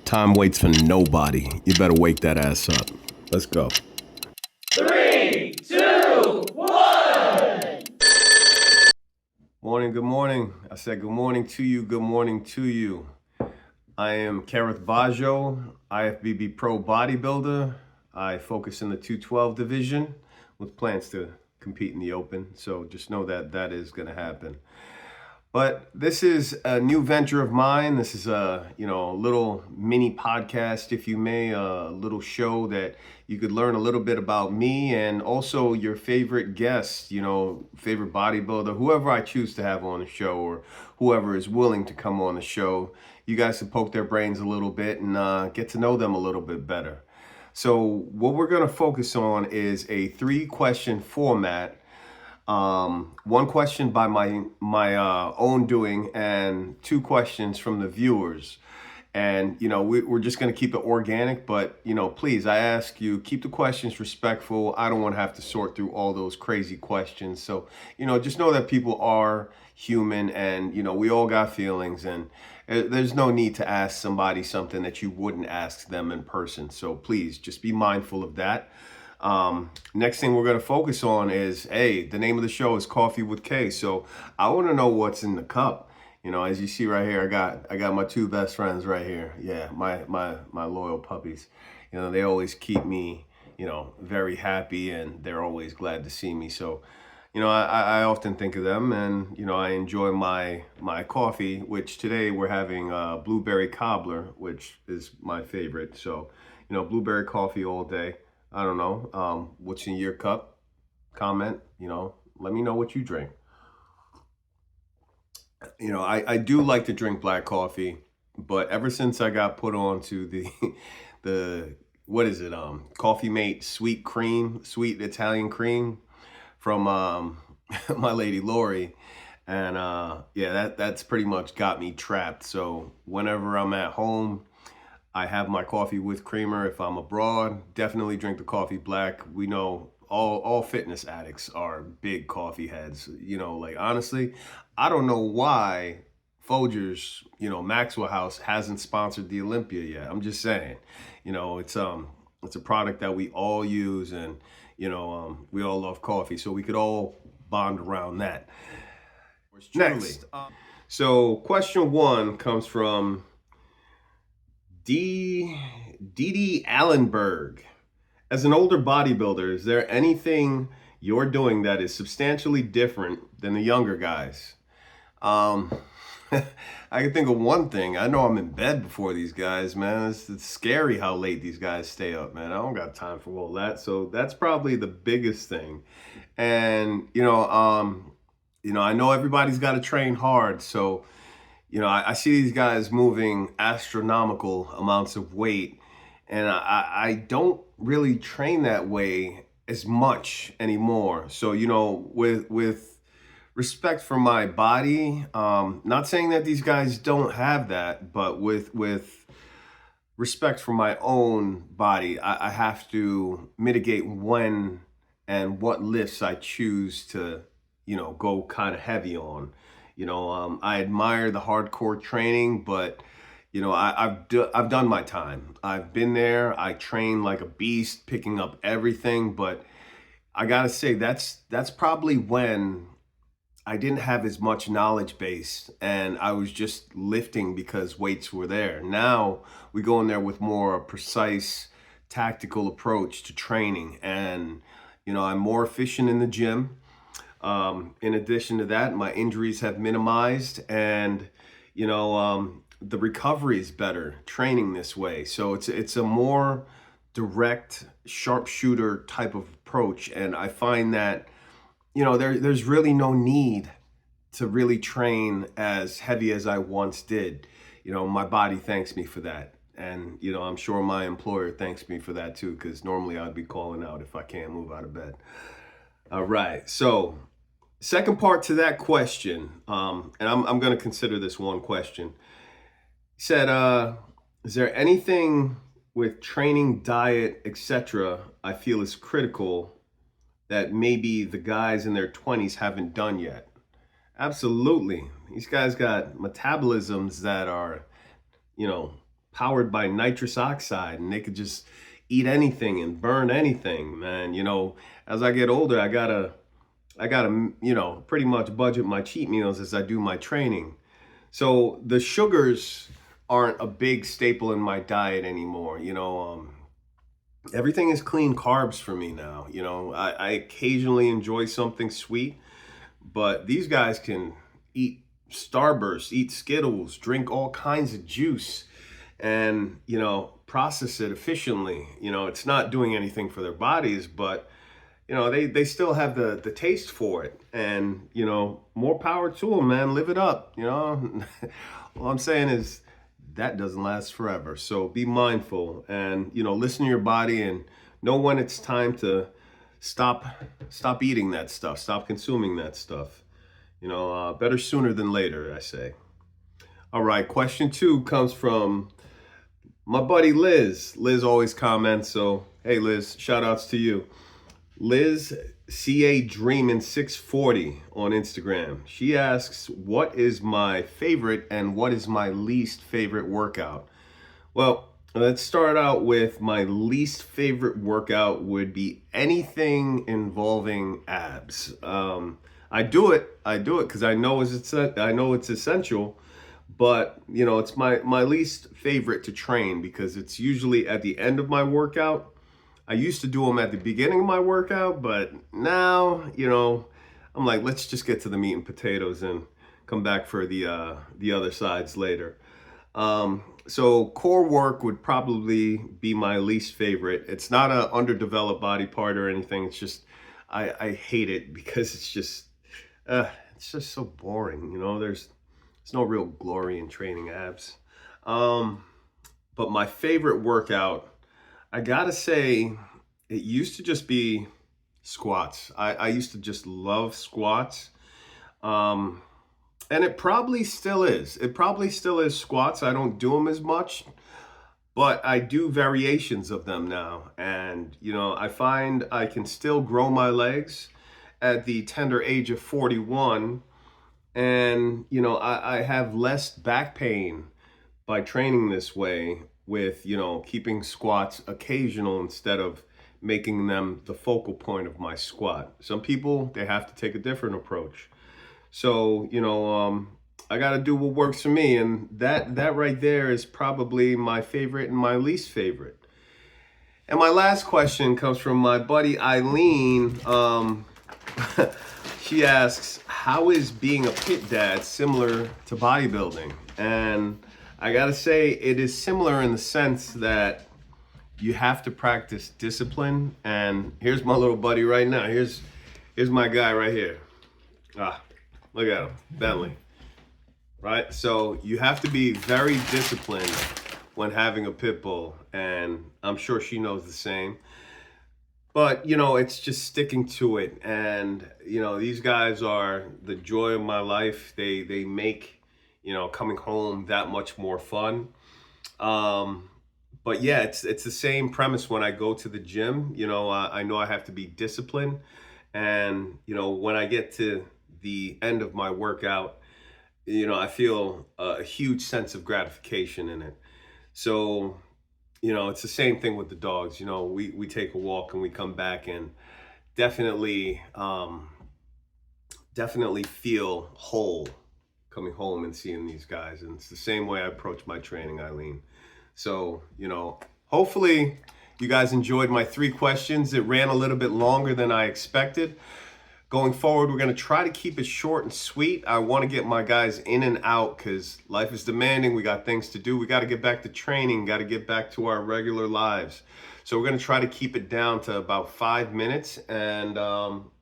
Time waits for nobody. You better wake that ass up. Let's go. 3, 2, 1. Morning, good morning. I said good morning to you, good morning to you. I am Kareth Bajo, IFBB Pro Bodybuilder. I focus in the 212 division with plans to compete in the open. So just know that that is going to happen. But this is a new venture of mine. This is a little mini podcast, if you may, a little show that you could learn a little bit about me and also your favorite guest, favorite bodybuilder, whoever I choose to have on the show or whoever is willing to come on the show. You guys can poke their brains a little bit and get to know them a little bit better. So what we're going to focus on is a 3-question format. One question by my own doing and 2 questions from the viewers. And, we're just going to keep it organic, but, please, I ask you, keep the questions respectful. I don't want to have to sort through all those crazy questions. So, just know that people are human and, we all got feelings and there's no need to ask somebody something that you wouldn't ask them in person. So please just be mindful of that. Next thing we're going to focus on is, the name of the show is Coffee with K. So I want to know what's in the cup. As you see right here, I got my 2 best friends right here. Yeah, my loyal puppies. They always keep me, very happy and they're always glad to see me. So, I often think of them and, I enjoy my coffee, which today we're having blueberry cobbler, which is my favorite. So, blueberry coffee all day. I don't know. What's in your cup? Comment, let me know what you drink. I do like to drink black coffee, but ever since I got put on to the what is it? Coffee Mate sweet Italian cream from my lady Lori. And that's pretty much got me trapped. So whenever I'm at home, I have my coffee with creamer. If I'm abroad, definitely drink the coffee black. We know all fitness addicts are big coffee heads. Honestly, I don't know why Folgers, Maxwell House hasn't sponsored the Olympia yet. I'm just saying, it's a product that we all use and, we all love coffee. So we could all bond around that. Next. So question 1 comes from D. Allenberg. As an older bodybuilder, is there anything you're doing that is substantially different than the younger guys? I can think of one thing. I know I'm in bed before these guys, man. It's scary how late these guys stay up, man. I don't got time for all that. So that's probably the biggest thing. And, I know everybody's got to train hard. So, I see these guys moving astronomical amounts of weight. And I don't really train that way as much anymore. So, with respect for my body, not saying that these guys don't have that, but with respect for my own body, I have to mitigate when and what lifts I choose to, go kind of heavy on. I admire the hardcore training, but I've done my time. I've been there. I train like a beast, picking up everything. But I gotta say, that's probably when I didn't have as much knowledge base, and I was just lifting because weights were there. Now we go in there with more precise, tactical approach to training, and I'm more efficient in the gym. In addition to that, my injuries have minimized, and the recovery is better training this way. So it's a more direct sharpshooter type of approach. And I find that, there's really no need to really train as heavy as I once did. My body thanks me for that. And, I'm sure my employer thanks me for that too, because normally I'd be calling out if I can't move out of bed. All right. So second part to that question, and I'm going to consider this one question. He said, is there anything with training, diet, etc. I feel is critical that maybe the guys in their 20s haven't done yet? Absolutely. These guys got metabolisms that are, powered by nitrous oxide, and they could just eat anything and burn anything, man. As I get older, I gotta, pretty much budget my cheat meals as I do my training. So the sugars aren't a big staple in my diet anymore. Everything is clean carbs for me now. I occasionally enjoy something sweet, but these guys can eat Starburst, eat Skittles, drink all kinds of juice, and process it efficiently. It's not doing anything for their bodies, but they still have the taste for it, and more power to them, man. Live it up. All I'm saying is that doesn't last forever, so be mindful, and listen to your body and know when it's time to stop eating that stuff, stop consuming that stuff. Better sooner than later, I say. All right, question 2 comes from my buddy Liz. Liz always comments, so hey Liz, shout outs to you. Liz CA Dreamin 640 on Instagram. She asks, what is my favorite and what is my least favorite workout? Well, let's start out with my least favorite workout would be anything involving abs. I do it because I know it's essential, but it's my least favorite to train because it's usually at the end of my workout. I used to do them at the beginning of my workout, but now, I'm like, let's just get to the meat and potatoes and come back for the other sides later. So core work would probably be my least favorite. It's not an underdeveloped body part or anything. It's just I hate it because it's just so boring. There's no real glory in training abs. But my favorite workout, I gotta say, it used to just be squats. I used to just love squats. And it probably still is. It probably still is squats. I don't do them as much, but I do variations of them now. And, I find I can still grow my legs at the tender age of 41. And, I have less back pain by training this way with, keeping squats occasional instead of making them the focal point of my squat. Some people, they have to take a different approach. So, I got to do what works for me. And that right there is probably my favorite and my least favorite. And my last question comes from my buddy Eileen. She asks, how is being a pit dad similar to bodybuilding? And I gotta say, it is similar in the sense that you have to practice discipline. And here's my little buddy right now. Here's my guy right here. Look at him, Bentley. Right? So you have to be very disciplined when having a pit bull. And I'm sure she knows the same. But, it's just sticking to it. And, these guys are the joy of my life. They make, coming home that much more fun. But yeah, it's the same premise when I go to the gym. I know I have to be disciplined. And, when I get to the end of my workout, I feel a huge sense of gratification in it. So, it's the same thing with the dogs. We take a walk and we come back and definitely feel whole coming home and seeing these guys. And it's the same way I approach my training, Eileen. So, hopefully you guys enjoyed my 3 questions. It ran a little bit longer than I expected. Going forward, we're going to try to keep it short and sweet. I want to get my guys in and out because life is demanding. We got things to do. We got to get back to training, got to get back to our regular lives. So we're going to try to keep it down to about 5 minutes. And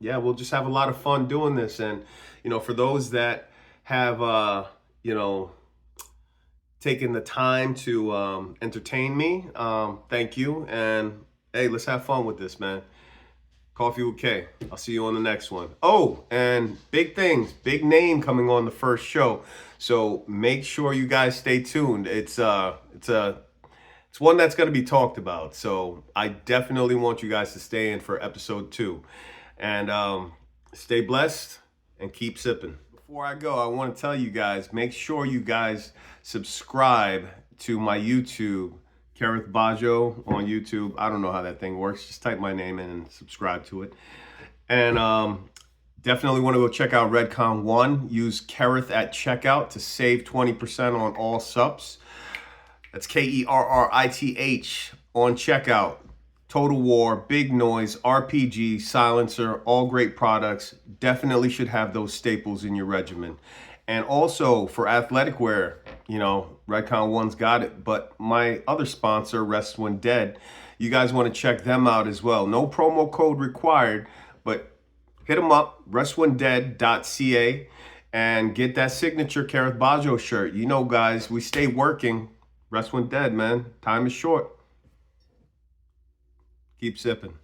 we'll just have a lot of fun doing this. And, for those that have, taken the time to entertain me, thank you. And hey, let's have fun with this, man. Coffee with K. I'll see you on the next one. Oh, and big things, big name coming on the first show. So make sure you guys stay tuned. It's one that's going to be talked about. So I definitely want you guys to stay in for episode 2. And stay blessed and keep sipping. Before I go, I want to tell you guys, make sure you guys subscribe to my YouTube, Kareth Bajo on YouTube. I don't know how that thing works. Just type my name in and subscribe to it. And definitely want to go check out Redcon 1. Use Kareth at checkout to save 20% on all subs. That's KERRITH on checkout. Total War, Big Noise, RPG, Silencer, all great products. Definitely should have those staples in your regimen. And also for athletic wear, you know, Redcon 1's got it. But my other sponsor, Rest When Dead, you guys want to check them out as well. No promo code required, but hit them up, restwhendead.ca, and get that signature Kareth Bajo shirt. You know, guys, we stay working. Rest when dead, man. Time is short. Keep sipping.